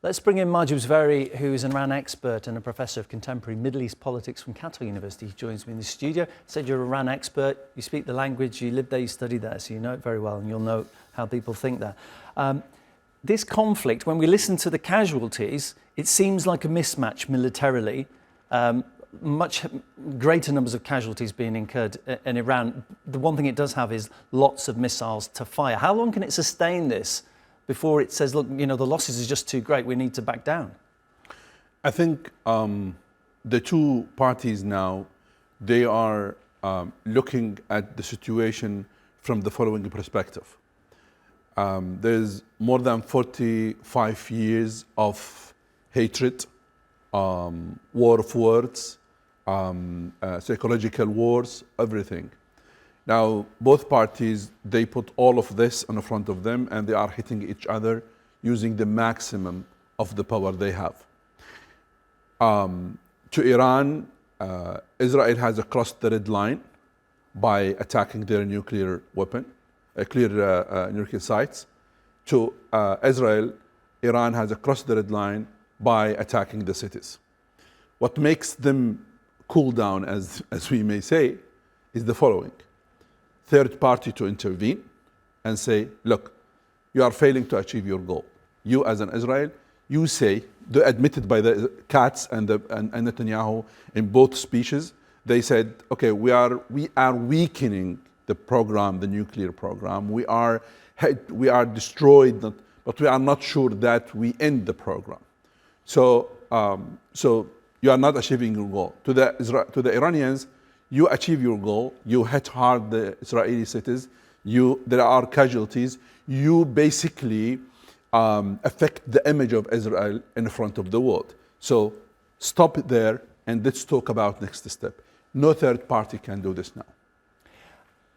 Let's bring in Mahjoob Zweiri, who is an Iran expert and a professor of contemporary Middle East politics from Qatar University. He joins me in the studio. Said you're an Iran expert, you speak the language, you live there, you study there, so you know it very well, and you'll know how people think there. This conflict, when we listen to the casualties, it seems like a mismatch militarily. Much greater numbers of casualties being incurred in Iran. The one thing it does have is lots of missiles to fire. How long can it sustain this before it says, look, you know, the losses is just too great, we need to back down? I think the two parties now, they are looking at the situation from the following perspective. There's more than 45 years of hatred, war of words, psychological wars, everything. Now, both parties, they put all of this in front of them and they are hitting each other using the maximum of the power they have. To Iran, Israel has crossed the red line by attacking their nuclear weapon, nuclear sites. To Israel, Iran has crossed the red line by attacking the cities. What makes them cool down, as we may say, is the following. Third party to intervene and say, look, you are failing to achieve your goal. You as an Israel, you say, admitted by the Katz and Netanyahu in both speeches, they said, okay, we are weakening the program, the nuclear program. We are destroyed, but we are not sure that we end the program. So you are not achieving your goal. To the Iranians, you achieve your goal. You hit hard the Israeli cities. There are casualties. You basically affect the image of Israel in front of the world. So stop it there and let's talk about next step. No third party can do this now.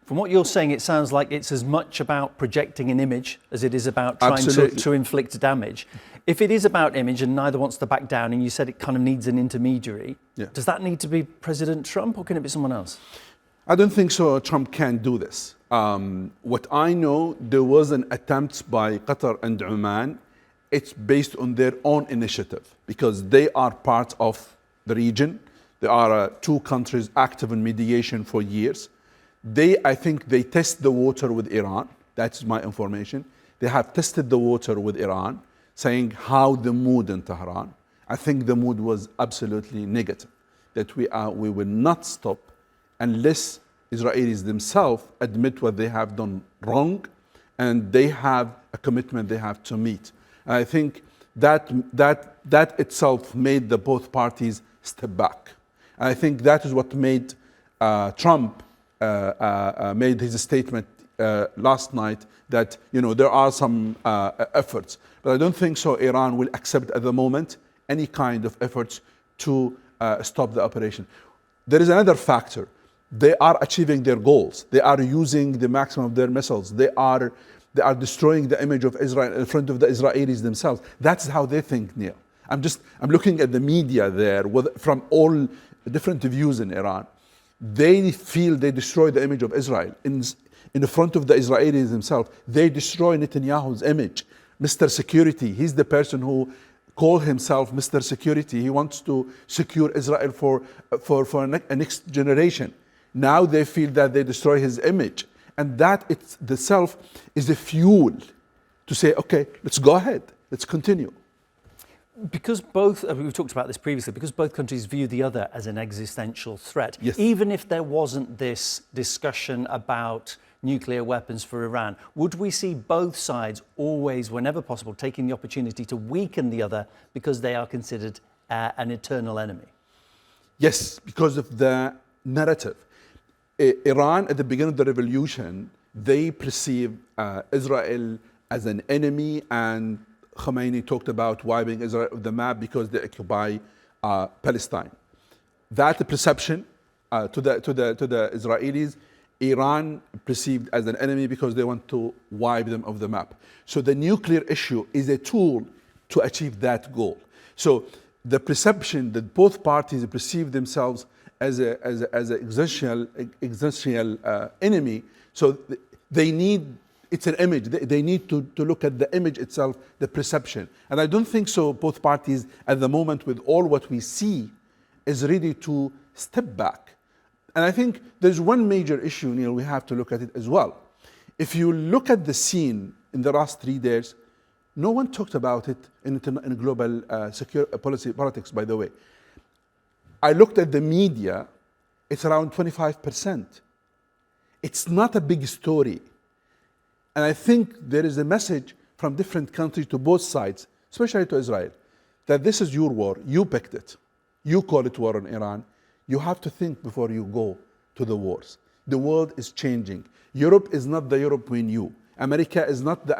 From what you're saying, it sounds like it's as much about projecting an image as it is about trying to inflict damage. If it is about image and neither wants to back down, and you said it kind of needs an intermediary, does that need to be President Trump or can it be someone else? I don't think so. Trump can do this. What I know, there was an attempt by Qatar and Oman. It's based on their own initiative because they are part of the region. There are two countries active in mediation for years. I think they test the water with Iran. That's my information. They have tested the water with Iran, saying how the mood in Tehran. I think the mood was absolutely negative, that we will not stop unless Israelis themselves admit what they have done wrong and they have a commitment they have to meet. And I think that itself made the both parties step back. And I think that is what made Trump made his statement last night that there are some efforts, but I don't think so. Iran will accept at the moment any kind of efforts to stop the operation. There is another factor. They are achieving their goals. They are using the maximum of their missiles. They are destroying the image of Israel in front of the Israelis themselves. That's how they think, Neil. I'm looking at the media there from all different views in Iran. They feel they destroy the image of Israel. In the front of the Israelis themselves, they destroy Netanyahu's image. Mr. Security, he's the person who called himself Mr. Security. He wants to secure Israel for a next generation. Now they feel that they destroy his image. And that itself is a fuel to say, okay, let's go ahead, let's continue. Because both, we've talked about this previously, because both countries view the other as an existential threat, yes. Even if there wasn't this discussion about nuclear weapons for Iran, would we see both sides always, whenever possible, taking the opportunity to weaken the other because they are considered an eternal enemy? Yes, because of the narrative. Iran, at the beginning of the revolution, they perceive Israel as an enemy, and Khomeini talked about wiping Israel off the map because they occupy Palestine. That perception to the Israelis, Iran perceived as an enemy because they want to wipe them off the map. So the nuclear issue is a tool to achieve that goal. So the perception that both parties perceive themselves as an existential enemy, so they need It's an image. They need to look at the image itself, the perception. And I don't think so both parties at the moment, with all what we see, is ready to step back. And I think there's one major issue, Neil, we have to look at it as well. If you look at the scene in the last 3 days, no one talked about it in global politics, by the way. I looked at the media, it's around 25%. It's not a big story. And I think there is a message from different countries to both sides, especially to Israel, that this is your war. You picked it. You call it war on Iran. You have to think before you go to the wars. The world is changing. Europe is not the Europe we knew. America is not the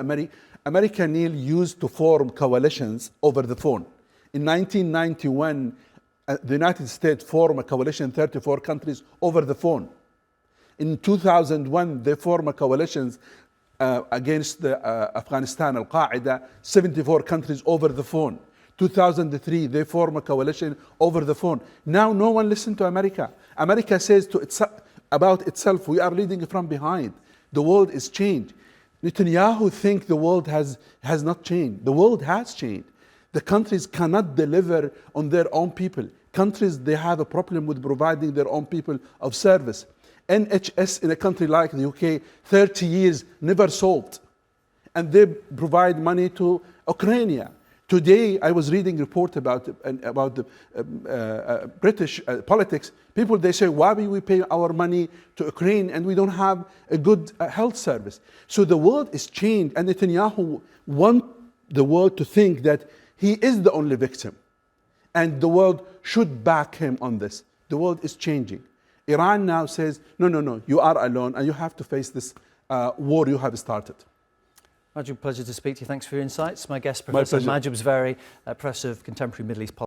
America, Neil, used to form coalitions over the phone. In 1991, the United States formed a coalition, 34 countries, over the phone. In 2001, they formed a coalition against Afghanistan, Al-Qaeda, 74 countries over the phone. 2003, they formed a coalition over the phone. Now, no one listens to America. America says about itself, we are leading from behind. The world is changed. Netanyahu thinks the world has not changed. The world has changed. The countries cannot deliver on their own people. Countries, they have a problem with providing their own people of service. NHS in a country like the UK, 30 years, never solved. And they provide money to Ukraine. Today, I was reading a report about the British politics. People, they say, why do we pay our money to Ukraine and we don't have a good health service? So the world is changed, and Netanyahu wants the world to think that he is the only victim. And the world should back him on this. The world is changing. Iran now says, no, you are alone and you have to face this war you have started. Mahjoob, pleasure to speak to you. Thanks for your insights. My guest, Professor Mahjoob Zweiri, Professor of Contemporary Middle East Politics.